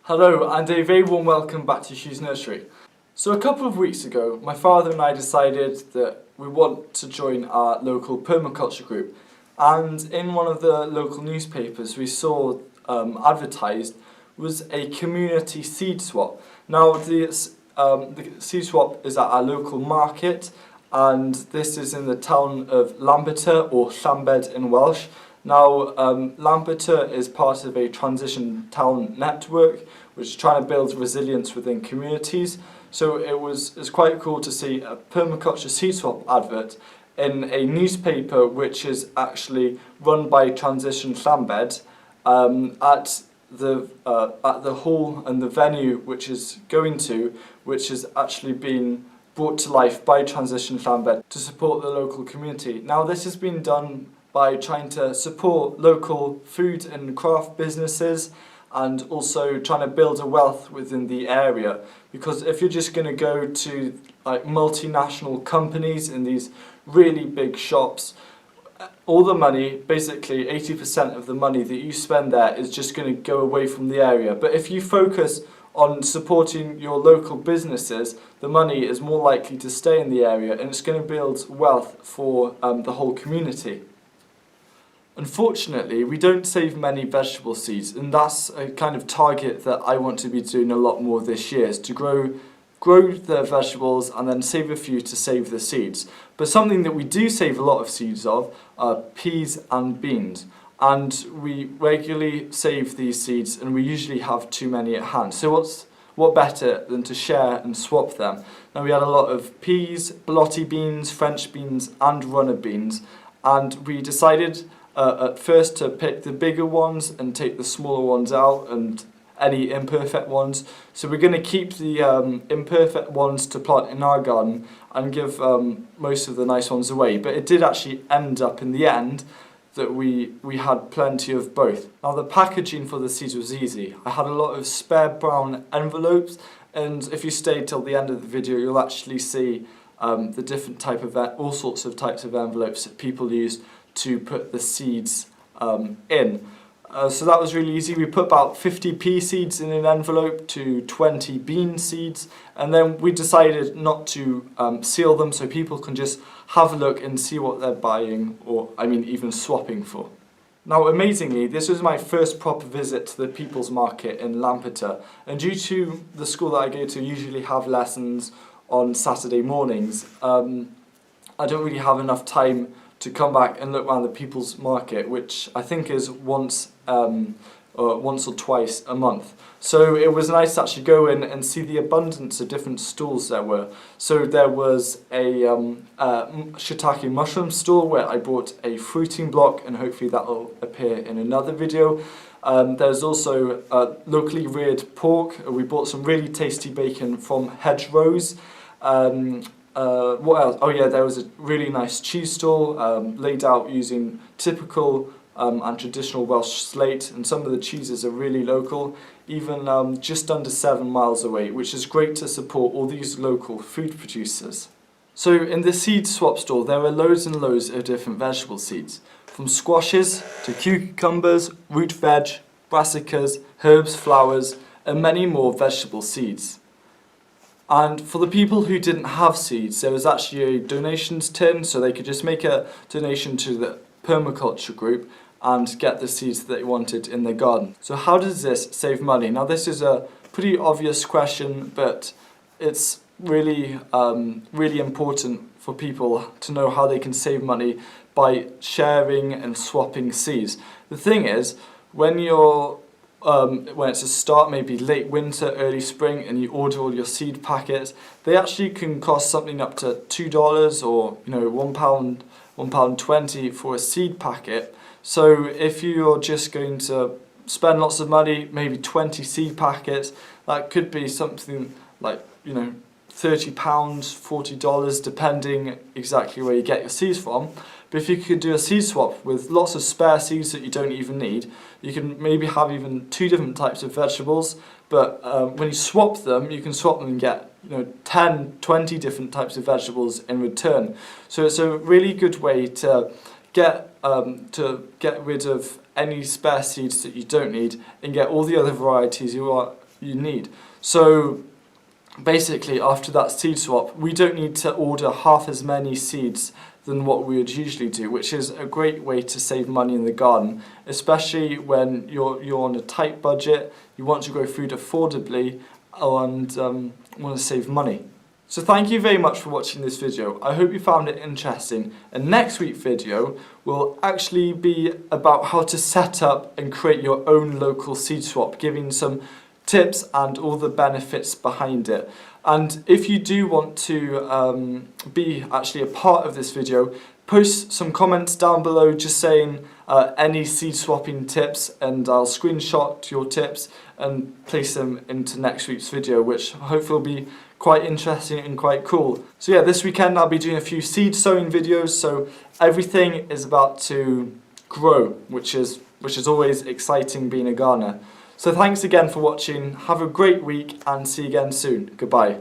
Hello and a very warm welcome back to Hugh's Nursery. So a couple of weeks ago my father and I decided that we want to join our local permaculture group, and in one of the local newspapers we saw advertised was a community seed swap. Now the seed swap is at our local market, and this is in the town of Lampeter, or Llambed in Welsh. Now, Lampeter is part of a transition town network which is trying to build resilience within communities. So it's quite cool to see a permaculture seed swap advert in a newspaper which is actually run by Transition Llambed at the hall and the venue which is which is actually been brought to life by Transition Llambed to support the local community. Now, this has been done by trying to support local food and craft businesses, and also trying to build a wealth within the area. Because if you're just going to go to like multinational companies in these really big shops, all the money, basically 80% of the money that you spend there is just going to go away from the area. But if you focus on supporting your local businesses, the money is more likely to stay in the area, and it's going to build wealth for the whole community. Unfortunately, we don't save many vegetable seeds, and that's a kind of target that I want to be doing a lot more this year, is to grow the vegetables and then save a few to save the seeds. But something that we do save a lot of seeds of are peas and beans, and we regularly save these seeds, and we usually have too many at hand. So what better than to share and swap them? Now, we had a lot of peas, borlotti beans, French beans and runner beans, and we decided at first to pick the bigger ones and take the smaller ones out and any imperfect ones. So we're going to keep the imperfect ones to plant in our garden and give most of the nice ones away. But it did actually end up in the end that we had plenty of both. Now, the packaging for the seeds was easy. I had a lot of spare brown envelopes, and if you stay till the end of the video you'll actually see the different all sorts of types of envelopes that people use to put the seeds in. So that was really easy. We put about 50 pea seeds in an envelope to 20 bean seeds, and then we decided not to seal them so people can just have a look and see what they're buying, or I mean even swapping for. Now, amazingly, this was my first proper visit to the People's Market in Lampeter, and due to the school that I go to usually have lessons on Saturday mornings, I don't really have enough time to come back and look around the People's Market, which I think is once or twice a month. So it was nice to actually go in and see the abundance of different stalls there were. So there was a shiitake mushroom stall where I bought a fruiting block, and hopefully that will appear in another video. There's also locally reared pork. We bought some really tasty bacon from Hedgerows. What else? Oh yeah, there was a really nice cheese stall laid out using typical and traditional Welsh slate, and some of the cheeses are really local, even just under 7 miles away, which is great to support all these local food producers. So in the seed swap store there are loads and loads of different vegetable seeds, from squashes to cucumbers, root veg, brassicas, herbs, flowers and many more vegetable seeds. And for the people who didn't have seeds, there was actually a donations tin, so they could just make a donation to the permaculture group and get the seeds that they wanted in their garden. So how does this save money? Now, this is a pretty obvious question, but it's really important for people to know how they can save money by sharing and swapping seeds. The thing is, when it's a start, maybe late winter, early spring, and you order all your seed packets, they actually can cost something up to $2 or £1.20 for a seed packet. So if you're just going to spend lots of money, maybe 20 seed packets, that could be something like £30, $40, depending exactly where you get your seeds from. But if you could do a seed swap with lots of spare seeds that you don't even need, you can maybe have even 2 different types of vegetables, but when you swap them, you can swap them and get 10, 20 different types of vegetables in return. So it's a really good way to get rid of any spare seeds that you don't need and get all the other varieties you you need. So basically, after that seed swap, we don't need to order half as many seeds than what we would usually do, which is a great way to save money in the garden, especially when you're on a tight budget, you want to grow food affordably, and want to save money. So thank you very much for watching this video. I hope you found it interesting. And next week's video will actually be about how to set up and create your own local seed swap, giving some tips and all the benefits behind it. And if you do want to be actually a part of this video, post some comments down below just saying any seed swapping tips, and I'll screenshot your tips and place them into next week's video, which hopefully will be quite interesting and quite cool. So yeah, this weekend I'll be doing a few seed sowing videos, so everything is about to grow, which is always exciting being a gardener. So thanks again for watching, have a great week and see you again soon. Goodbye.